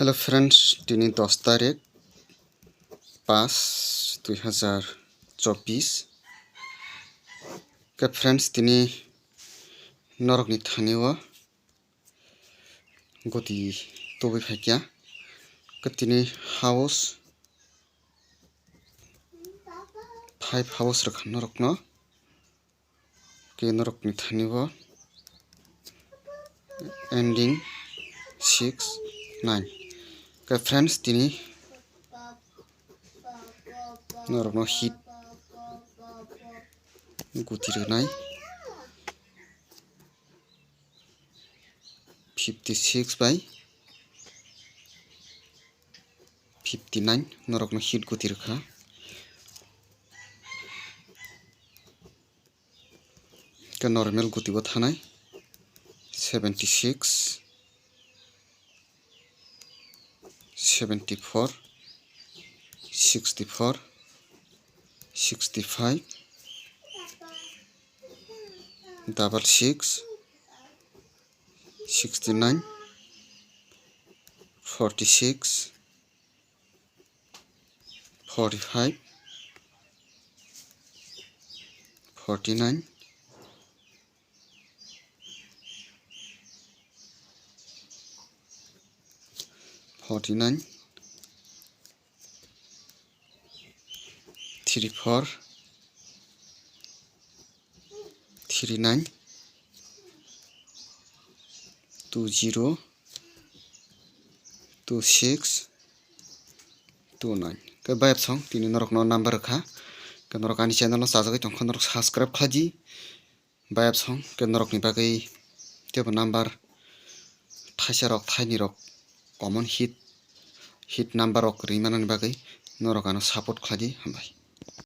Hello friends दिनै 10 तारिख 5/2024 के फ्रेंड्स दिनै नरकनि थानायाव गति तबै फाइकिया के दिनै हाउस 5 हाउस रखा नरकनो के नरकनि थानायाव एंडिंग 6 9 के फ्रेंड्स दिनै नरकनो हिट गति रनाय 56/59 नरकनो हिट गति रखा के नॉर्मल गति वो थानाय 76 74 64 65 66 69 46 45 49 49 34 39 20 26 29 के बायप सं तिनी नरक नो नंबर रखा के नरक आनी चैनल नो साजगै तंख नरक सब्सक्राइब खाजी बायप सं के नरक नि बागै तेबो नंबर थाइसा रक थाइनि रक कॉमन हिट नंबर रक रिमानन बागै नरक आनो सपोर्ट खाजी हामबाय।